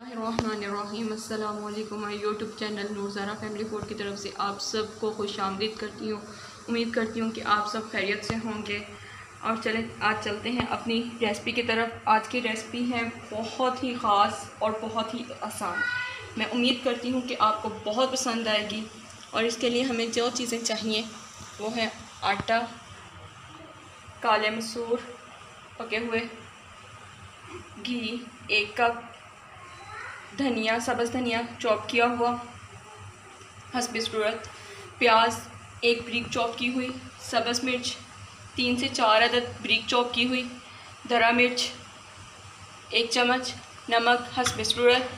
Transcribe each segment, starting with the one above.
अस्सलाम वालेकुम। मैं यूट्यूब चैनल नूरज़ारा फैमिली फूड की तरफ से आप सबको खुशामदीद करती हूँ। उम्मीद करती हूँ कि आप सब खैरियत से होंगे। और चलें आज चलते हैं अपनी रेसिपी की तरफ। आज की रेसिपी है बहुत ही ख़ास और बहुत ही आसान। मैं उम्मीद करती हूँ कि आपको बहुत पसंद आएगी। और इसके लिए हमें जो चीज़ें चाहिए वो है आटा, काले मसूर पके हुए, घी 1 कप, धनिया, सब्ज़ धनिया चॉप किया हुआ हस्बे ज़रूरत, प्याज 1 बारीक चॉप की हुई, सब्ज़ मिर्च 3 से 4 अदद बारीक चॉप की हुई, धरा मिर्च 1 चम्मच, नमक हस्बे ज़रूरत,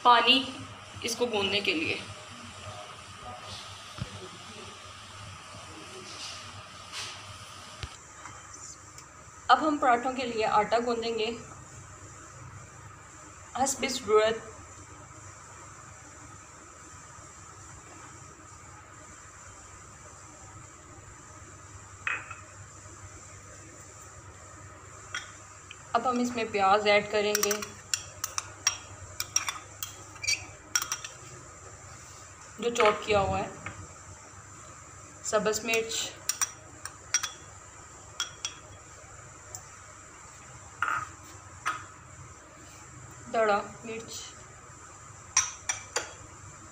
पानी इसको गूंदने के लिए। अब हम पराठों के लिए आटा गूंदेंगे हस्बे ज़रूरत। अब हम इसमें प्याज ऐड करेंगे, जो चॉप किया हुआ है, सब्ज़ मिर्च, धड़ा मिर्च,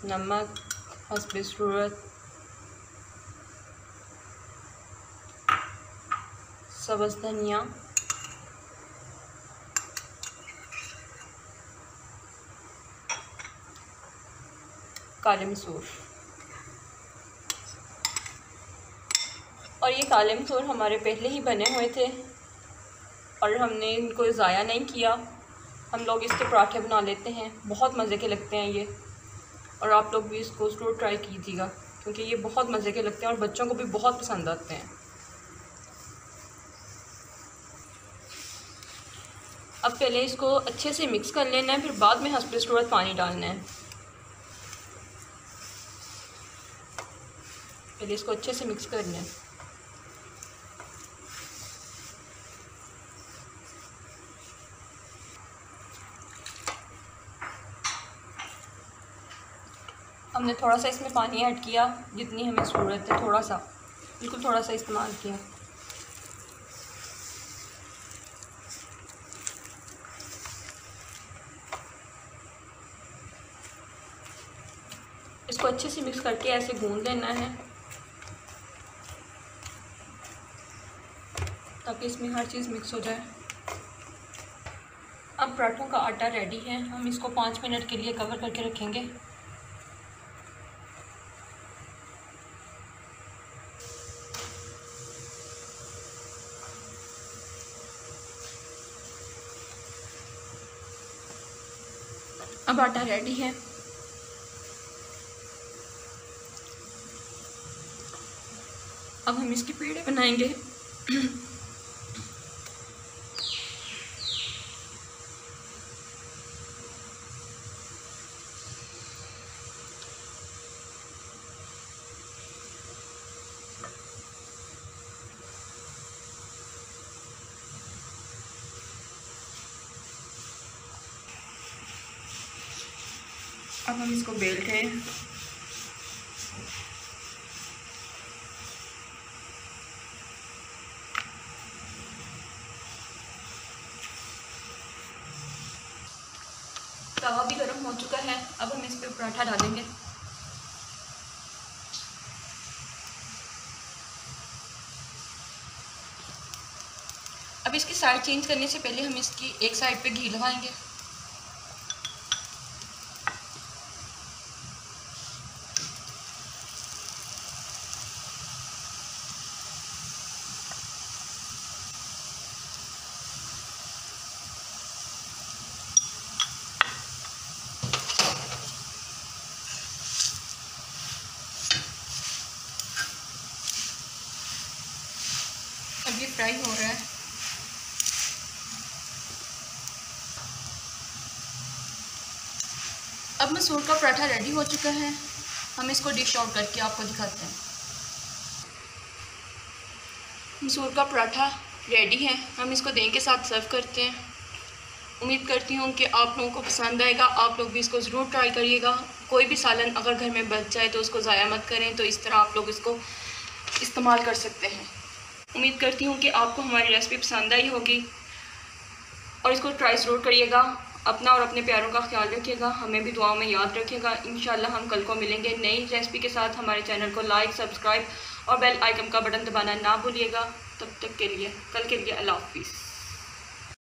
नमक हस्बे ज़रूरत, सब्ज़ धनिया, काले मसूर। और ये काले मसूर हमारे पहले ही बने हुए थे और हमने इनको ज़ाया नहीं किया। हम लोग इसके पराठे बना लेते हैं, बहुत मज़े के लगते हैं ये। और आप लोग भी इसको ज़रूर ट्राई कीजिएगा क्योंकि ये बहुत मज़े के लगते हैं और बच्चों को भी बहुत पसंद आते हैं। अब पहले इसको अच्छे से मिक्स कर लेना है, फिर बाद में हस्बे ज़रूरत पानी डालना है। पहले इसको अच्छे से मिक्स करना है। हमने थोड़ा सा इसमें पानी ऐड किया, जितनी हमें ज़रूरत है, थोड़ा सा, बिल्कुल थोड़ा सा इस्तेमाल किया। इसको अच्छे से मिक्स करके ऐसे गूंद लेना है ताकि इसमें हर चीज़ मिक्स हो जाए। अब पराठों का आटा रेडी है, हम इसको 5 मिनट के लिए कवर करके रखेंगे। अब आटा रेडी है। अब हम इसके पेड़े बनाएंगे। अब हम इसको बेलते हैं। तवा भी गर्म हो चुका है, अब हम इस पे पराठा डालेंगे। अब इसकी साइड चेंज करने से पहले हम इसकी एक साइड पे घी लगाएंगे। अब ये फ्राई हो रहा है। अब मसूर का पराठा रेडी हो चुका है, हम इसको डिश आउट करके आपको दिखाते हैं। मसूर का पराठा रेडी है, हम इसको दही के साथ सर्व करते हैं। उम्मीद करती हूँ कि आप लोगों को पसंद आएगा। आप लोग भी इसको ज़रूर ट्राई करिएगा। कोई भी सालन अगर घर में बच जाए तो उसको ज़ाया मत करें, तो इस तरह आप लोग इसको इस्तेमाल कर सकते हैं। उम्मीद करती हूँ कि आपको हमारी रेसिपी पसंद आई होगी और इसको ट्राई ज़रूर करिएगा। अपना और अपने प्यारों का ख्याल रखिएगा, हमें भी दुआओं में याद रखिएगा। इंशाल्लाह हम कल को मिलेंगे नई रेसिपी के साथ। हमारे चैनल को लाइक, सब्सक्राइब और बेल आइकन का बटन दबाना ना भूलिएगा। तब तक के लिए, कल के लिए अल्लाह हाफिज़।